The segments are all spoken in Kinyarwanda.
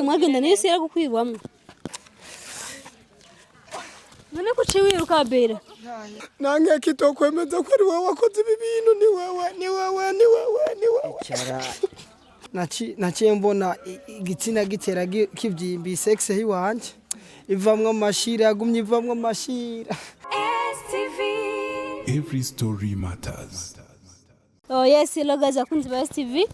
mwagenda nese yaragukwibwamwe none ko ciwe wiruka bera nange kitokwemeza ko ari wowe wakoze ibi bintu ni wewe cyara naciye mbona igitsina gitera kivyimbi sexe hiwanje ivamwe amashira yagumye ivamwe amashira. Every story matters. Oh yes, hello guys, akunzi ba STV.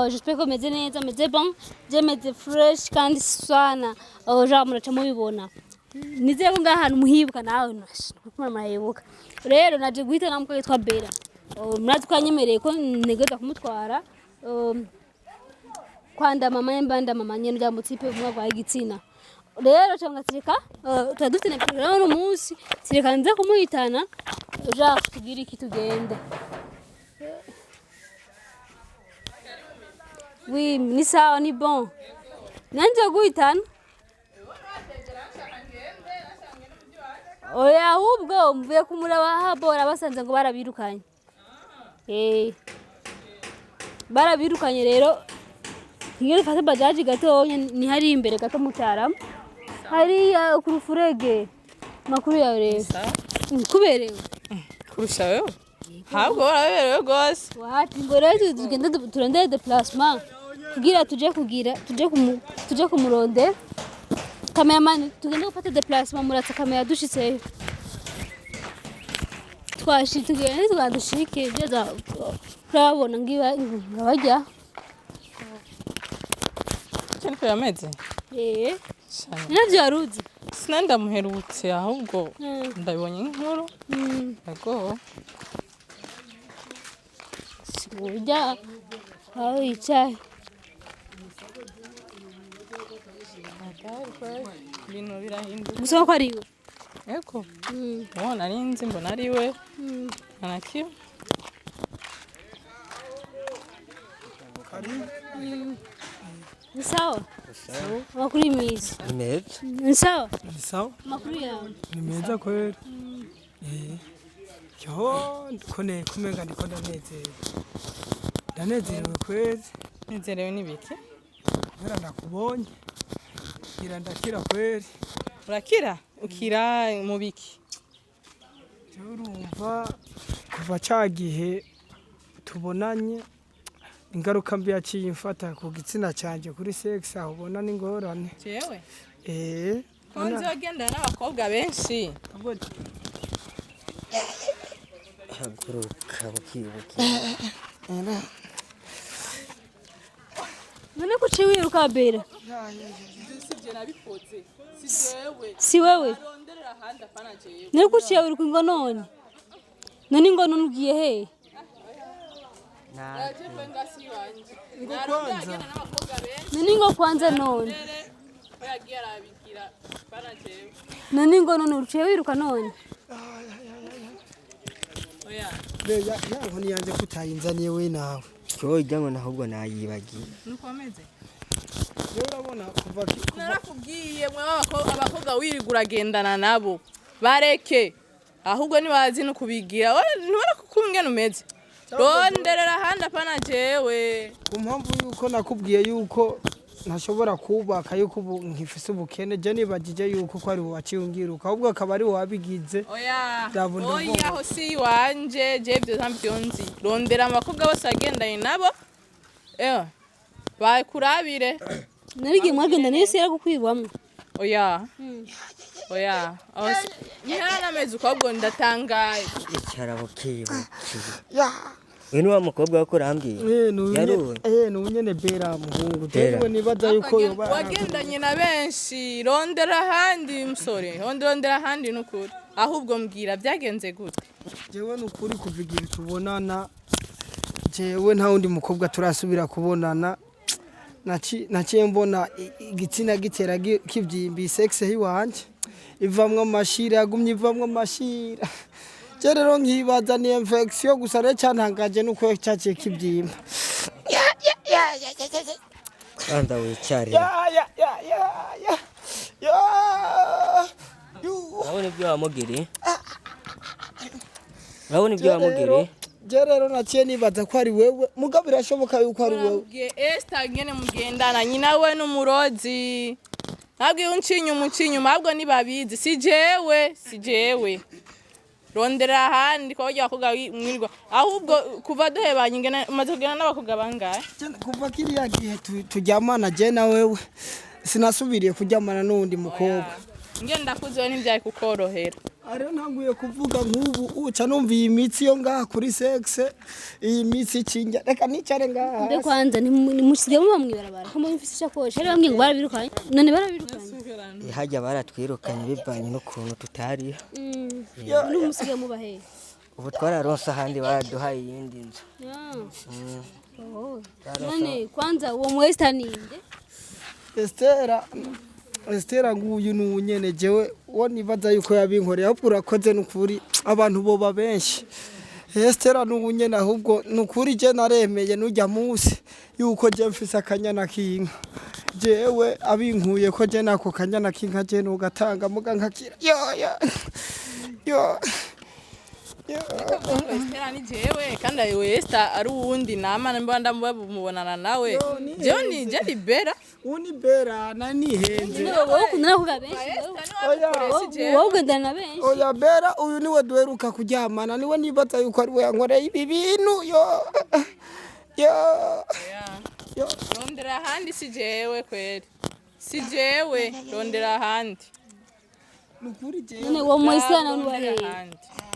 J'espère que meze neza, meze bon, je meze fresh kandi sana. Ja muraca mubibona. Nizeye ko ngahantu muhibuka nawe kuma mahibuka. Rero naje guhita namko yitwa Bera. Murazi kwanyemereye ko negeza kumutwara. Kwanda mama yembanda mama nyene rya mutipe umwe kwa Igitsina. Rero cyangwa tsirika utadufite na program no munsi tsirika nze kumuhitana ja kugira iki tugende. Oui, ni sawa ni bon. Nanje guhitana. Oya ahubwo mvuye kumuraba habora basanze ngo barabirukanye. Barabirukanye rero. Ngiye fata bajaji gato ni hari imbere gato mutarama. Hari kurufurege makuru yawe rero. Kuberewe. Kurusha wewe? Habwo waraberewe gose. Wati ngo rero tugende turondere déplacement. Kugira tuje kumuronde. Cameraman tugende gufata déplacement muratsa kamera dushitse. Twashi tugende twadushike byaza kurabona ngiba bajya. Cyane yameze? Navyo aruzi. Sinanda muherutse ahubwo ndabibonye inkuru. Yego. Sibujya aho yicaye. Bino birahinduka. Gusa ko ariwe. Yego. Ubona ari nzi mbona ari we. Anaki. Ni sawa? Makuru imizi. Ni sawa? Ni sawa? Makuru yawe. Ni meza kweli. Yo kone kumenga ndiko ndanezerewe kweli. Nezerewe nibiki? Ngira ndakubonye. Ngira ndakira kweli. Urakira? Ukira mu biki? Urumva kuva cagihe tubonanye ingaruka mbi yaciye imfata ku gitsina canje kuri sex aho ubona n'ingorane. Jewe? Konze wagenda n'abakobwa benshi. Haguruka bukibuki. None ko ciwe wiruka bera Sije nabikoze. Si jewe. Si wewe? Aronderera handi apana jewe. None ko ciwe wiruka ngo none ingono nugiye he? Naje kwenga si wanje. None ngo kwanza none. Oyagiye arabikira apana jewe. None ingono nuciye wiruka none. Oya. Beya yaho niyanje kutayinzaniye we nawe. Cyo ijyango nahubwo nayibagiye. Nuko ameze. Urabona kuva narakubwiye mwe abakobwa wirigura gendana nabo. Bareke. Ahubwo nibazi no kubigira. Ntubona kukungena umeze. Ronderera handi apana jewe. Kumpamvu yuko nakubwiye yuko ntashobora kubaka yuko nkifise ubukene je nibagije yuko ko ari waciungiruka ahubwo akaba ari wabigize. Oya ho si wanje je byo ntabyonzi. Rondera abakobwa bose agendanye nabo. Bakurabire. Nabigi mwagenda nese yaragukwibwamwe. Oya. Nyara mezi ukobwo ndatangaye. Icara bukibuki. We ni wa mukobwa wako rambwiye. Nunyene Bera muhungu. Jewe nibaza yuko yoba. Wagendanye na benshi. Rondera handi musore. Rondera handi nukuri. Ahubwo mbwira byagenze gute? Jewe nukuri kuvigira tubonana. Jewe nta wundi mukobwa turasubira kubonana. Naciye mbona igitsina gitera kivyimbi sexe hiwanje. Ivamwe amashira yagumye ivamwe amashira. Rero nkibaza ni infection gusa rero cyantangaje nuko cyaciye kibyimba. Anda wicare. Urabona ibyo wamugiriye? je rero naciye nibaza ko ari wewe mugabo birashoboka yuko ari wewe Esther ngene mugendana nyina we n'umurozi ntabwo uncinyuma ahubwo nibabizi si jewe rondera ahandi ko bajya bakobwa mwirirwa ahubwo kuva duhebanye ngene umaze kugenda n'abakobwa bangahe kuva kiriya gihe tujyamana je na wewe sinasubiriye kujyamana n'undi mukobwa ngene ndakuziwe n'ibyaye kukorohera ariyo ntanguye kuvuga nk'ubu uca numva iyi mitsi yo ngaha kuri sexe iyi mitsi icinja reka nicare ngaha mbe kwanza nimushige mu bamwibarabara ko mufise ishakoshi ari bamwe ngo barabirukanye none barabirukanye hajya baratwirukanye bivanye n'ukuntu tutari n'umusige mu bahe ubu twararonse ahandi baraduhaye iyindi nzu none kwanza uwo mwesta ninde Estera nguyu nunyene jewe wo nibaza yuko yabinkoreye ahubwo urakoze nukuri abantu boba benshi Estera nunyene ahubwo nukuri je naremeye nujya munsi yuko je mfise akanyana kinka jewe abinkuye ko je nako kanyana kinka je nugatanga muga nkakira yo Esther ni jewe kandi ayo Esther ari uwundi nama mbanda mubonana nawe jewe ni je libera unibera nani henze wowe ukundana kuga benshi wowe ukundana benshi oya bera uyu niwe duheruka kuryamana niwe nibaza yuko ari we yankoreye ibi bintu yo rondera ahandi si jewe kweri si jewe rondera ahandi nukuri jewe none uwo mwesana n'uwahe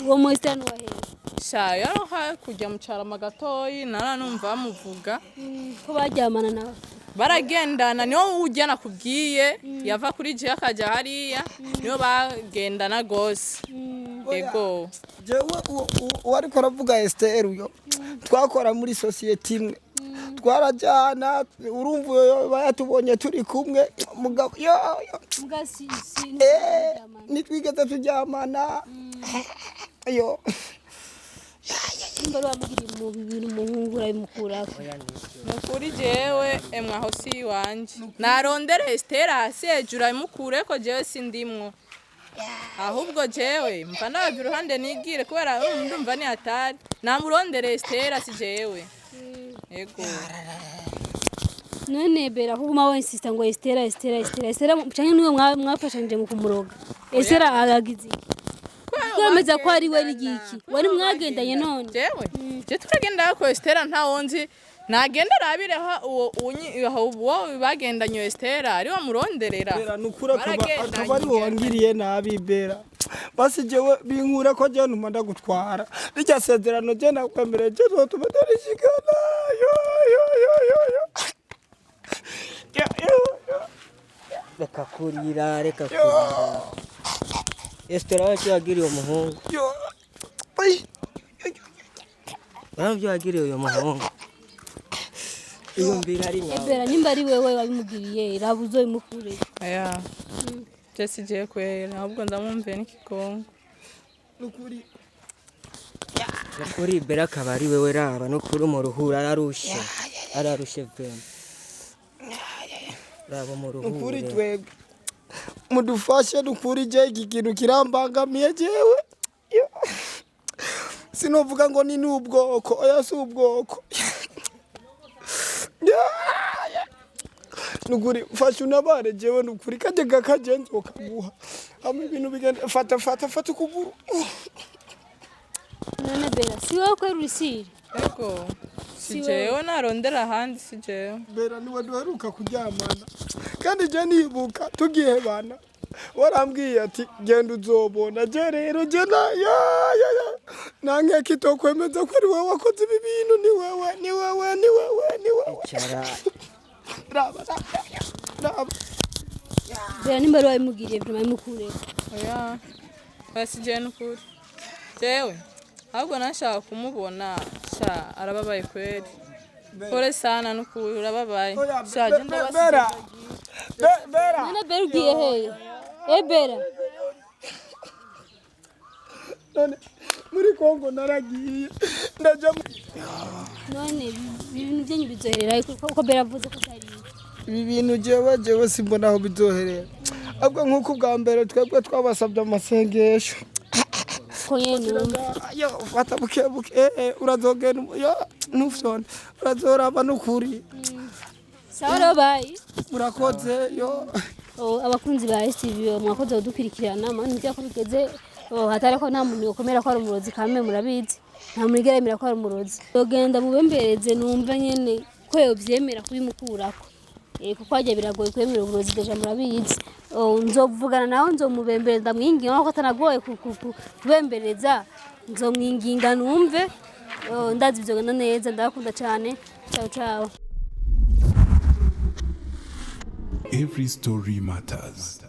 uwo mwesana n'uwahe sha yaroha kujya mu carama gatoyi naranumva bamuvuga ko baryamana nawe baragendana niyo ujyana kubwiye yava kuri je akaja hariya niyo bagendana gose ego jewe wariko aravuga Esther uyo twakora muri society imwe twarajana urumva bayatubonye turi kumwe mugabo yo mugasi nitwigeze tujyamana yo imbere wamugiriye mu bibiri umuhungu urabimukurako mukuri jewe emwaho si wanje narondere Esther hasi hejuru ayimukureko jewe sindimwo ahubwo jewe mva nabavye uruhande nigire kubera ndumva ni hatari namurondere Esther si jewe ego none bera kuguma we insista ngo Esther canke niwe mwafashanje mu kumuroga Esther agagize kwemeza ko ari we rigiki wari mwagendanye none jewe je turagenda ko Esther ntawonzi nagenda rabireho uwo bagendanye Esther ari wamuronderera bera nukura akaba ari wangiriye nabi bera basi jewe binkura ko je ntuma ndagutwara rijya sezerano je nakwemereye je zotuma darishikana yo reka kurira Esther wacu yagiriye umuhungu baravyo yagiriye uyo muhungu iyo mbira ari nyawe bera nimba ari wewe wabimugiriye rabuzo imukure aya Jesse je kwera ahubwo ndamumve n'ikigongo nukuri bera akaba ari wewe raba nukuri mu ruhura ararushe vema raba mu ruhura nukuri twebwe mudufashe nukuri je iki kintu kirambangamiye jewe sinovuga ngo ni n'ubwoko oya si ubwoko nukuri fasha unabare jewe nukuri kaje gakajenze ukaguha hamwe ibintu bigenda fata ukuguru none bera si wowe kwera urisiri ego si jewe narondera ahandi si jewe bera niwe duheruka kuryamana kandi je nibuka tugiye bana warambwiye ati genda uzobona je rero je nange kitokwemeza ko ari wowe wakoze ibi bintu ni wewe icara raba bera nimba ari wabimugiriye vyuma imukure oya basi je nukuri jewe ahubwo nashaka kumubona sha arababaye kweri kore sana nukuri urababaye sha je bera none bera ugiye hehe bera none muri Kongo naragiye ndaja none ibintu byenyu bizoherera kuko bera avuze ko atari ibi bintu jewe simbona aho bizoherera ahubwo nk'uko bwa mbere twebwe twabasabye amasengesho uko nyene yo fata buke urazogenda yo ntufyone urazoraba n'ukuri sawa rero bayi murakoze yo abakunzi ba Ivyo mwakoze kudukurikirana mani nzi ko bigeze hatari ko nta muntu yokomera ko ari umurozi kame murabizi nta murigeremera ko ari umurozi yogenda mubembereze numva nyene ko yovyemera kubimukurako kuko ajya biragoye kwemera uburozi deja murabizi nzovugana nawe nzomubembereza mwinginga ko atanagoye kubembereza nzomwinginga numve ndazi bizogenda neza ndakunda cyane ciao Every story matters.